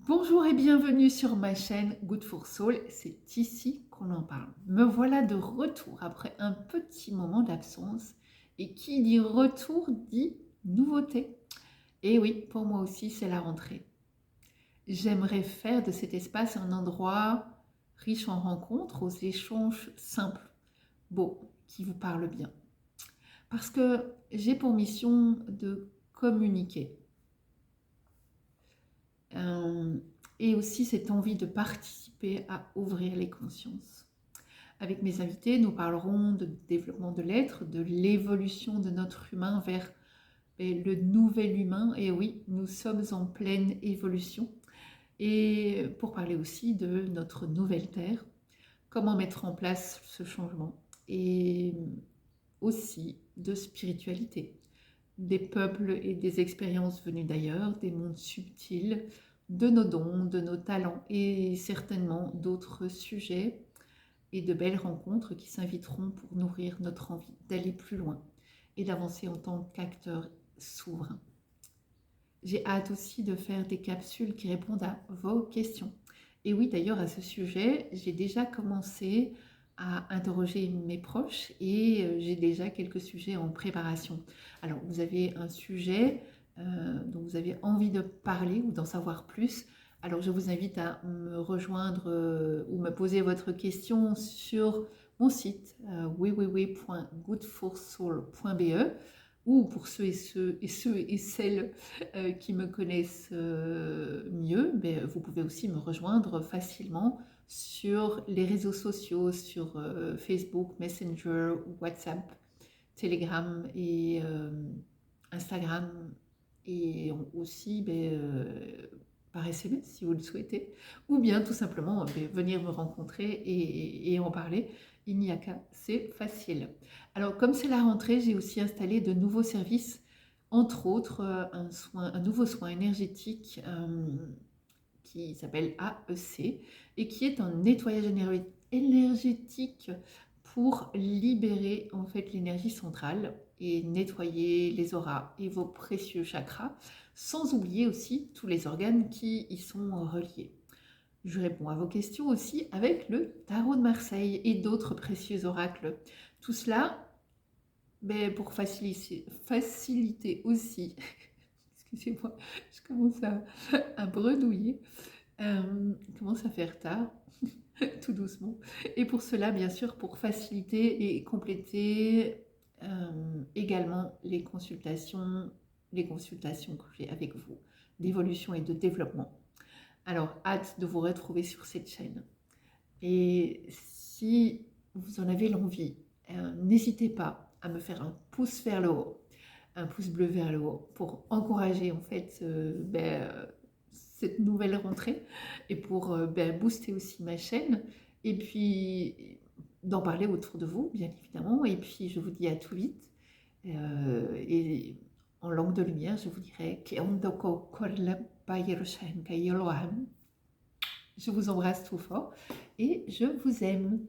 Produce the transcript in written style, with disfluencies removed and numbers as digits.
Bonjour et bienvenue sur ma chaîne Good for Soul, c'est ici qu'on en parle. Me voilà de retour après un petit moment d'absence et qui dit retour dit nouveauté. Et oui, pour moi aussi c'est la rentrée. J'aimerais faire de cet espace un endroit riche en rencontres, aux échanges simples, beaux, qui vous parlent bien. Parce que j'ai pour mission de communiquer. Euh, et aussi cette envie de participer à ouvrir les consciences. Avec mes invités, nous parlerons de développement de l'être, de l'évolution de notre humain vers le nouvel humain. Et oui, nous sommes en pleine évolution. Et pour parler aussi de notre nouvelle Terre, comment mettre en place ce changement. Et aussi de spiritualité, des peuples et des expériences venues d'ailleurs, des mondes subtils, de nos dons, de nos talents et certainement d'autres sujets et de belles rencontres qui s'inviteront pour nourrir notre envie d'aller plus loin et d'avancer en tant qu'acteur souverain. J'ai hâte aussi de faire des capsules qui répondent à vos questions. Et oui, d'ailleurs, à ce sujet, j'ai déjà commencé à interroger mes proches et j'ai déjà quelques sujets en préparation. Alors, vous avez un sujet dont vous avez envie de parler ou d'en savoir plus. Alors, je vous invite à me rejoindre ou me poser votre question sur mon site www.goodforsoul.be ou pour ceux et celles qui me connaissent mieux, mais vous pouvez aussi me rejoindre facilement sur les réseaux sociaux, sur Facebook, Messenger, WhatsApp, Telegram et Instagram, et aussi par SMS si vous le souhaitez, ou bien tout simplement venir me rencontrer et en parler. Il n'y a qu'à, c'est facile. Alors comme c'est la rentrée, j'ai aussi installé de nouveaux services, entre autres un nouveau soin énergétique qui s'appelle AEC et qui est un nettoyage énergétique pour libérer en fait l'énergie centrale et nettoyer les auras et vos précieux chakras, sans oublier aussi tous les organes qui y sont reliés. Je réponds à vos questions aussi avec le tarot de Marseille et d'autres précieux oracles. Tout cela pour faciliter aussi, excusez-moi, je commence à bredouiller, commence à faire tard, tout doucement. Et pour cela, bien sûr, pour faciliter et compléter également les consultations que j'ai avec vous, d'évolution et de développement. Alors, hâte de vous retrouver sur cette chaîne. Et si vous en avez l'envie, n'hésitez pas à me faire un pouce vers le haut, un pouce bleu vers le haut pour encourager en fait cette nouvelle rentrée et pour booster aussi ma chaîne et puis d'en parler autour de vous bien évidemment. Et puis je vous dis à tout vite et en langue de lumière je vous dirai je vous embrasse tout fort et je vous aime.